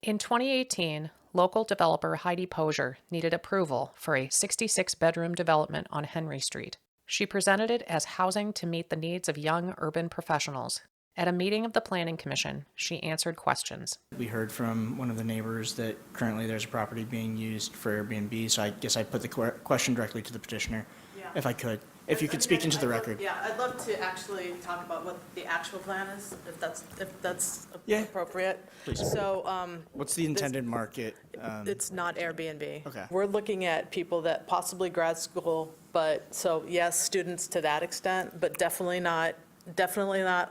In 2018, local developer Heidi Posier needed approval for a 66-bedroom development on Henry Street. She presented it as housing to meet the needs of young urban professionals. At a meeting of the Planning Commission, she answered questions. We heard from one of the neighbors that currently there's a property being used for Airbnb, so I guess I'd put the question directly to the petitioner, if I could. If you could speak into the record. Yeah, I'd love to actually talk about what the actual plan is, if that's Yeah. appropriate. Please. So, What's the intended market? it's not Airbnb. Okay. We're looking at people that possibly grad school, but, so yes, students to that extent, but definitely not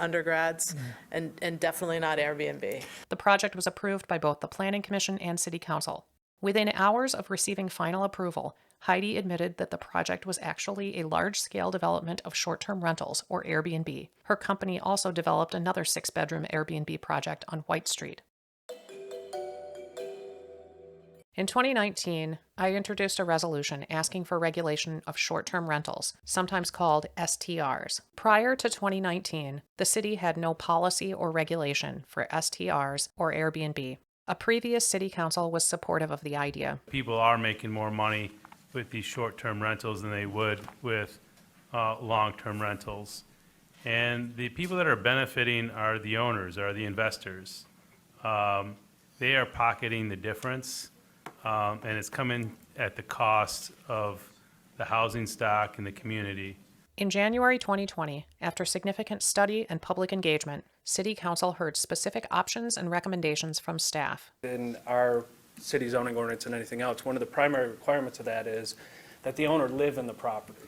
undergrads, and definitely not Airbnb. The project was approved by both the Planning Commission and City Council. Within hours of receiving final approval, Heidi admitted that the project was actually a large-scale development of short-term rentals, or Airbnb. Her company also developed another 6-bedroom Airbnb project on White Street. In 2019, I introduced a resolution asking for regulation of short-term rentals, sometimes called STRs. Prior to 2019, the city had no policy or regulation for STRs or Airbnb. A previous city council was supportive of the idea. People are making more money with these short-term rentals than they would with long-term rentals. And the people that are benefiting are the owners, are the investors. They are pocketing the difference, and it's coming at the cost of the housing stock and the community. In January 2020, after significant study and public engagement, City Council heard specific options and recommendations from staff. In our city zoning ordinance and anything else, one of the primary requirements of that is that the owner live in the property.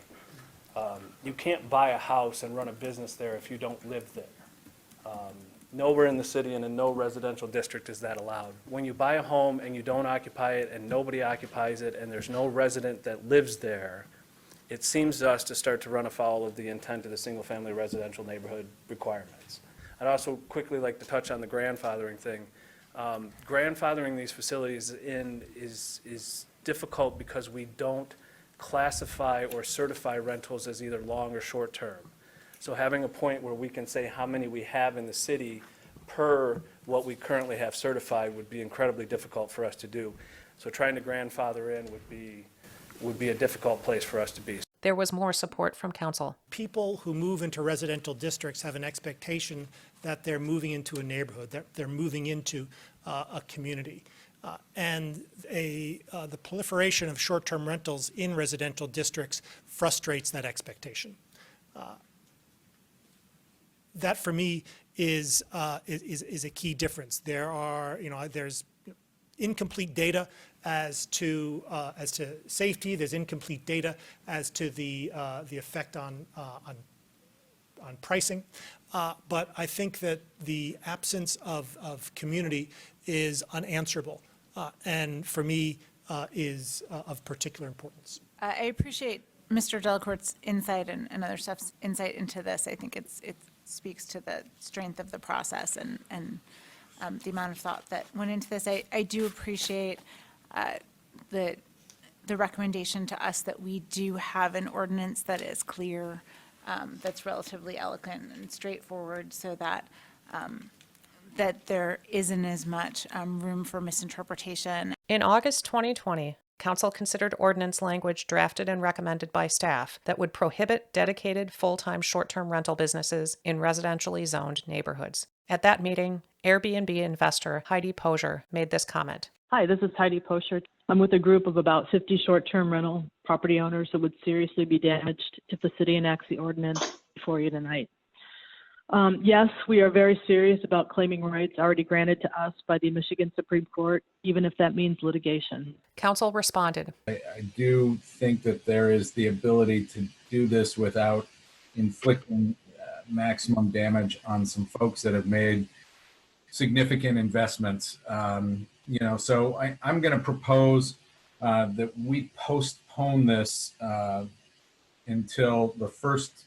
You can't buy a house and run a business there if you don't live there. Nowhere in the city and in no residential district is that allowed. When you buy a home and you don't occupy it and nobody occupies it and there's no resident that lives there, it seems to us to start to run afoul of the intent of the single-family residential neighborhood requirements. I'd also quickly like to touch on the grandfathering thing. Grandfathering these facilities in is difficult because we don't classify or certify rentals as either long or short term. So having a point where we can say how many we have in the city per what we currently have certified would be incredibly difficult for us to do. So trying to grandfather in would be a difficult place for us to be. There was more support from council. People who move into residential districts have an expectation that they're moving into a neighborhood, that they're moving into a community. And the proliferation of short-term rentals in residential districts frustrates that expectation. That for me is a key difference. There's incomplete data as to safety. There's incomplete data as to the effect on pricing. But I think that the absence of community is unanswerable, and for me is of particular importance. I appreciate Mr. Delacourt's insight and other stuff's insight into this. I think it speaks to the strength of the process and the amount of thought that went into this. I do appreciate the recommendation to us that we do have an ordinance that is clear, that's relatively eloquent and straightforward, so that that there isn't as much room for misinterpretation. In August 2020, Council considered ordinance language drafted and recommended by staff that would prohibit dedicated full-time short-term rental businesses in residentially zoned neighborhoods. At that meeting, Airbnb investor Heidi Posier made this comment. Hi, this is Heidi Posier. I'm with a group of about 50 short-term rental property owners that would seriously be damaged if the city enacts the ordinance before you tonight. Yes, we are very serious about claiming rights already granted to us by the Michigan Supreme Court, even if that means litigation. Council responded. I do think that there is the ability to do this without inflicting maximum damage on some folks that have made significant investments. So I'm going to propose that we postpone this until the first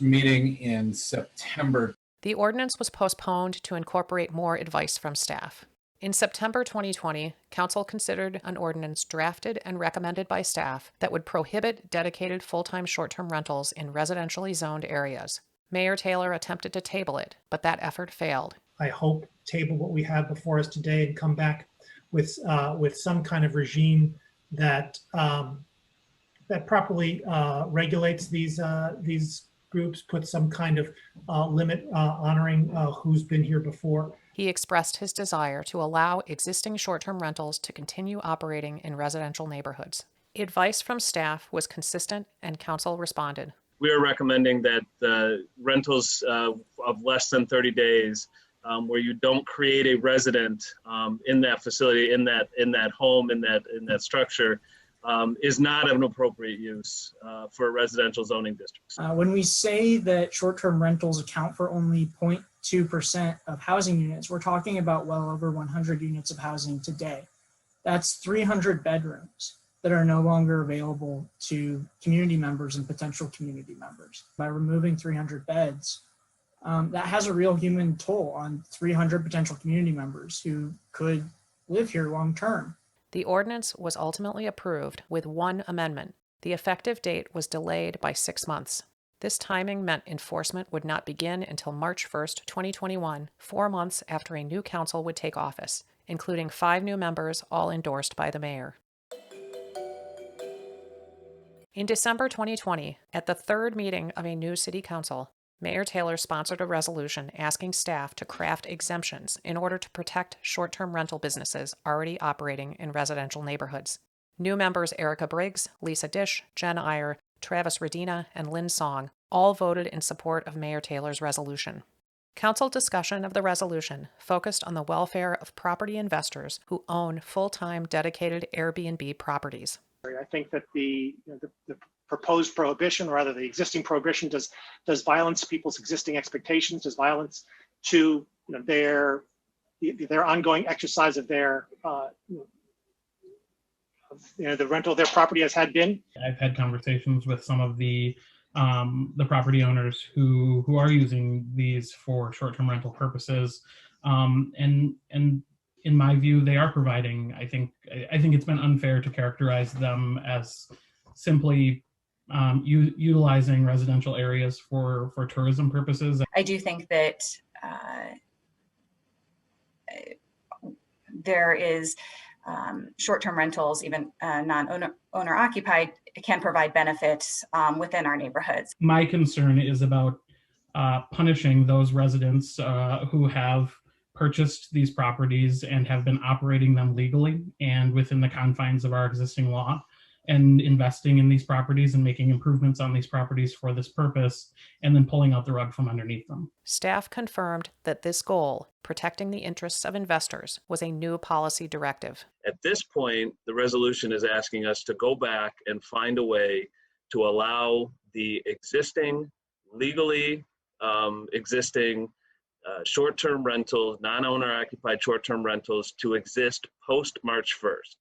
meeting in September. The ordinance was postponed to incorporate more advice from staff. In September 2020, Council considered an ordinance drafted and recommended by staff that would prohibit dedicated full-time short-term rentals in residentially zoned areas. Mayor Taylor attempted to table it, but that effort failed. I hope table what we have before us today and come back with some kind of regime that that properly regulates these groups, puts some kind of limit honoring who's been here before. He expressed his desire to allow existing short-term rentals to continue operating in residential neighborhoods. Advice from staff was consistent, and council responded. We are recommending that the rentals of less than 30 days, where you don't create a resident in that facility, in that home, in that structure, is not an appropriate use for a residential zoning district. When we say that short-term rentals account for only 0.2% of housing units, we're talking about well over 100 units of housing today. That's 300 bedrooms that are no longer available to community members and potential community members. By removing 300 beds, that has a real human toll on 300 potential community members who could live here long term. The ordinance was ultimately approved with one amendment. The effective date was delayed by 6 months. This timing meant enforcement would not begin until March 1st, 2021, 4 months after a new council would take office, including 5 new members, all endorsed by the mayor. In December 2020, at the third meeting of a new city council, Mayor Taylor sponsored a resolution asking staff to craft exemptions in order to protect short-term rental businesses already operating in residential neighborhoods. New members Erica Briggs, Lisa Dish, Jen Iyer, Travis Redina, and Lynn Song all voted in support of Mayor Taylor's resolution. Council discussion of the resolution focused on the welfare of property investors who own full-time dedicated Airbnb properties. I think that the proposed prohibition, or rather the existing prohibition, does violence to people's existing expectations, does violence to their ongoing exercise of their the rental of their property as had been. I've had conversations with some of the property owners who are using these for short-term rental purposes, and in my view, they are providing. I think it's been unfair to characterize them as simply utilizing residential areas for tourism purposes. I do think that there is short-term rentals, even non-owner occupied, can provide benefits within our neighborhoods. My concern is about punishing those residents who have purchased these properties and have been operating them legally and within the confines of our existing law, and investing in these properties and making improvements on these properties for this purpose, and then pulling out the rug from underneath them. Staff confirmed that this goal, protecting the interests of investors, was a new policy directive. At this point, the resolution is asking us to go back and find a way to allow the existing, legally existing short-term rentals, non-owner occupied short-term rentals to exist post March 1st.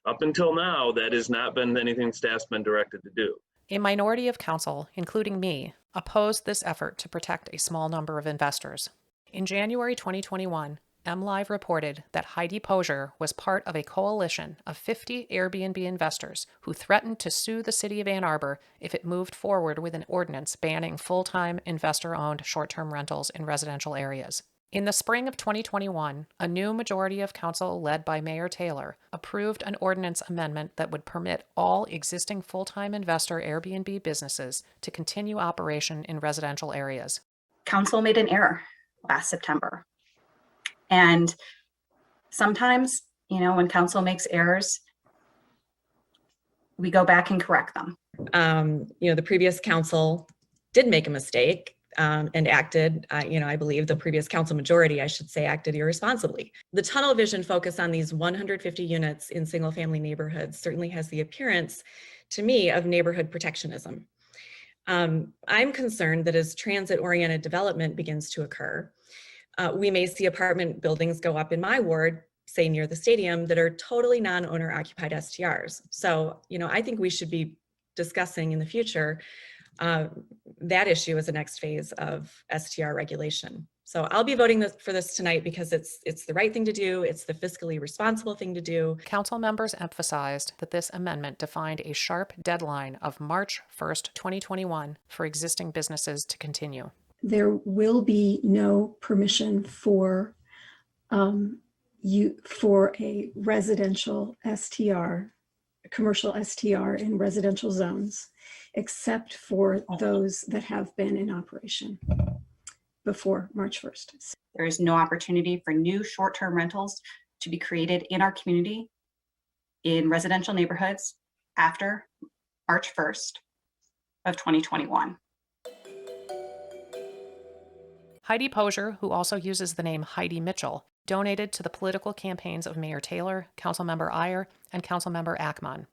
Up until now, that has not been anything staff's been directed to do. A minority of council, including me, opposed this effort to protect a small number of investors. In January 2021, MLive reported that Heidi Posier was part of a coalition of 50 Airbnb investors who threatened to sue the city of Ann Arbor if it moved forward with an ordinance banning full-time investor-owned short-term rentals in residential areas. In the spring of 2021, a new majority of council led by Mayor Taylor approved an ordinance amendment that would permit all existing full-time investor Airbnb businesses to continue operation in residential areas. Council made an error last September. And sometimes, when council makes errors, we go back and correct them. The previous council did make a mistake and acted, I believe the previous council majority, I should say, acted irresponsibly. The tunnel vision focus on these 150 units in single family neighborhoods certainly has the appearance, to me, of neighborhood protectionism. I'm concerned that as transit-oriented development begins to occur, we may see apartment buildings go up in my ward, say near the stadium, that are totally non-owner occupied STRs. So, I think we should be discussing in the future that issue as the next phase of STR regulation. So I'll be voting for this tonight because it's the right thing to do. It's the fiscally responsible thing to do. Council members emphasized that this amendment defined a sharp deadline of March 1st, 2021 for existing businesses to continue. There will be no permission for for a residential STR, commercial STR in residential zones, except for those that have been in operation before March 1st. There is no opportunity for new short-term rentals to be created in our community in residential neighborhoods after March 1st of 2021. Heidi Posher, who also uses the name Heidi Mitchell, donated to the political campaigns of Mayor Taylor, Councilmember Iyer, and Councilmember Ackman.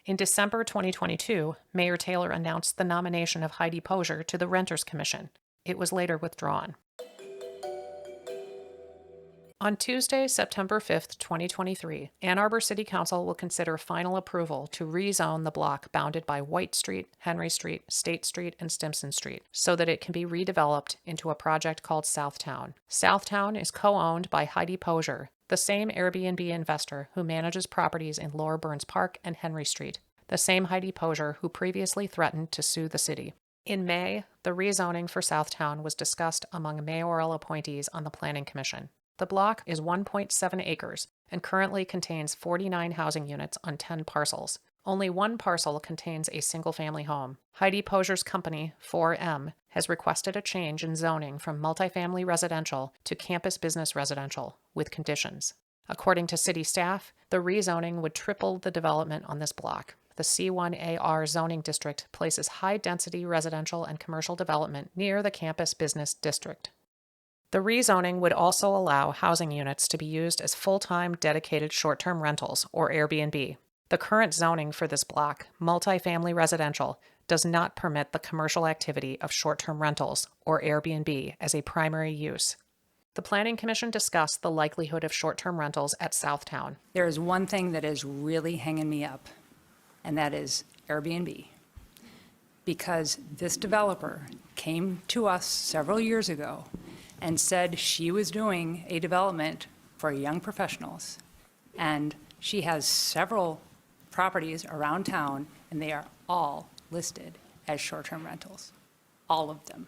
In December 2022, Mayor Taylor announced the nomination of Heidi Posher to the Renters Commission. It was later withdrawn. On Tuesday, September 5th, 2023, Ann Arbor City Council will consider final approval to rezone the block bounded by White Street, Henry Street, State Street, and Stimson Street so that it can be redeveloped into a project called SouthTown. SouthTown is co-owned by Heidi Posher, the same Airbnb investor who manages properties in Laura Burns Park and Henry Street, the same Heidi Posher who previously threatened to sue the city. In May, the rezoning for SouthTown was discussed among mayoral appointees on the Planning Commission. The block is 1.7 acres and currently contains 49 housing units on 10 parcels. Only one parcel contains a single-family home. Heidi Posher's company, 4M, has requested a change in zoning from multifamily residential to campus business residential, with conditions. According to city staff, the rezoning would triple the development on this block. The C1AR zoning district places high-density residential and commercial development near the campus business district. The rezoning would also allow housing units to be used as full-time dedicated short-term rentals, or Airbnb. The current zoning for this block, multifamily residential, does not permit the commercial activity of short-term rentals, or Airbnb, as a primary use. The Planning Commission discussed the likelihood of short-term rentals at SouthTown. There is one thing that is really hanging me up, and that is Airbnb. Because this developer came to us several years ago and said she was doing a development for young professionals. And she has several properties around town, and they are all listed as short-term rentals, all of them.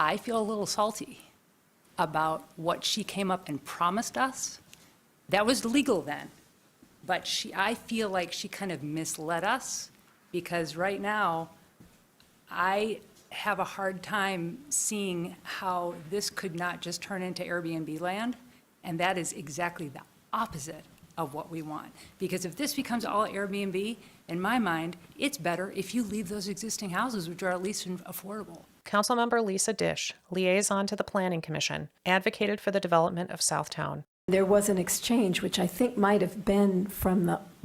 I feel a little salty about what she came up and promised us. That was legal then, but I feel like she kind of misled us, because right now, I have a hard time seeing how this could not just turn into Airbnb land, and that is exactly the opposite of what we want. Because if this becomes all Airbnb, in my mind, it's better if you leave those existing houses, which are at least affordable. Councilmember Lisa Dish, liaison to the Planning Commission, advocated for the development of SouthTown. There was an exchange, which I think might have been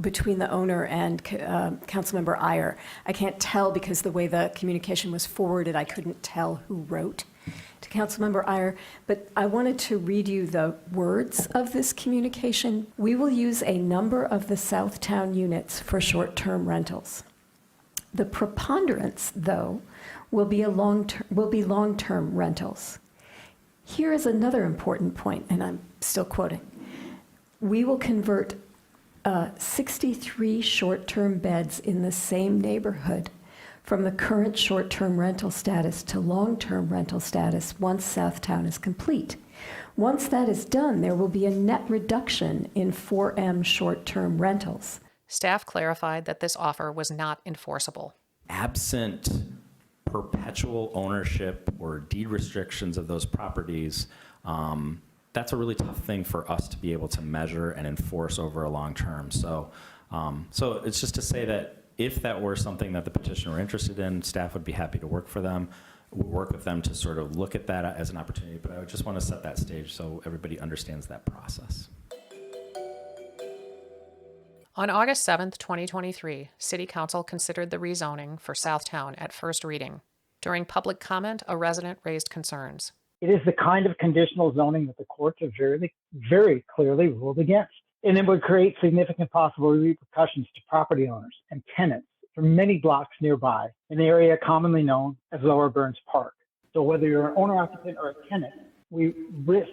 between the owner and Councilmember Iyer. I can't tell because the way the communication was forwarded, I couldn't tell who wrote to Councilmember Iyer. But I wanted to read you the words of this communication. We will use a number of the SouthTown units for short-term rentals. The preponderance, though, will be long-term rentals. Here is another important point, and I'm still quoting. We will convert 63 short-term beds in the same neighborhood from the current short-term rental status to long-term rental status once SouthTown is complete. Once that is done, there will be a net reduction in 4M short-term rentals. Staff clarified that this offer was not enforceable. Absent perpetual ownership or deed restrictions of those properties, that's a really tough thing for us to be able to measure and enforce over a long term. So it's just to say that if that were something that the petitioner were interested in, staff would be happy to work with them to sort of look at that as an opportunity. But I would just want to set that stage so everybody understands that process. On August 7th, 2023, City Council considered the rezoning for SouthTown at first reading. During public comment, a resident raised concerns. It is the kind of conditional zoning that the courts have very, very clearly ruled against. And it would create significant possible repercussions to property owners and tenants from many blocks nearby in the area commonly known as Lower Burns Park. So whether you're an owner occupant or a tenant, we risk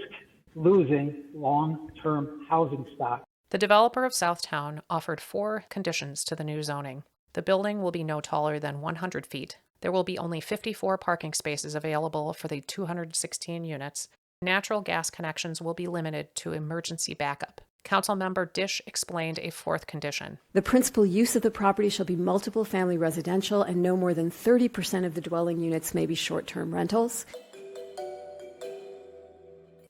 losing long-term housing stock. The developer of SouthTown offered 4 conditions to the new zoning. The building will be no taller than 100 feet. There will be only 54 parking spaces available for the 216 units. Natural gas connections will be limited to emergency backup. Councilmember Dish explained a fourth condition. The principal use of the property shall be multiple family residential, and no more than 30% of the dwelling units may be short-term rentals.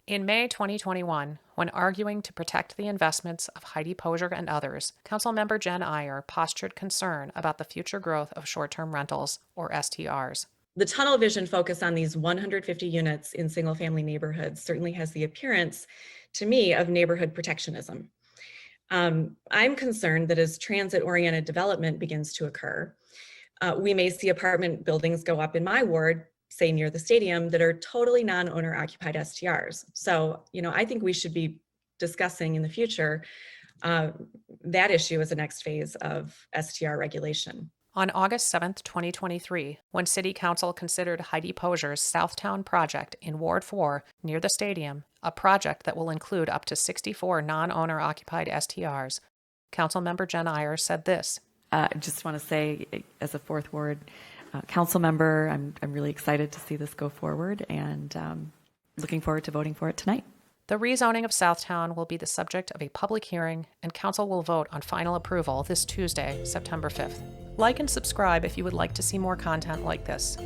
In May 2021, when arguing to protect the investments of Heidi Posier and others, Councilmember Jen Iyer postured concern about the future growth of short-term rentals, or STRs. The tunnel vision focus on these 150 units in single-family neighborhoods certainly has the appearance, to me, of neighborhood protectionism. I'm concerned that as transit-oriented development begins to occur, we may see apartment buildings go up in my ward, say near the stadium, that are totally non-owner occupied STRs. So, I think we should be discussing in the future that issue as the next phase of STR regulation. On August 7th, 2023, when City Council considered Heidi Posier's SouthTown project in Ward 4 near the stadium, a project that will include up to 64 non-owner occupied STRs, Councilmember Jen Iyer said this. I just want to say, as a fourth ward council member, I'm really excited to see this go forward and looking forward to voting for it tonight. The rezoning of SouthTown will be the subject of a public hearing, and Council will vote on final approval this Tuesday, September 5th. Like and subscribe if you would like to see more content like this.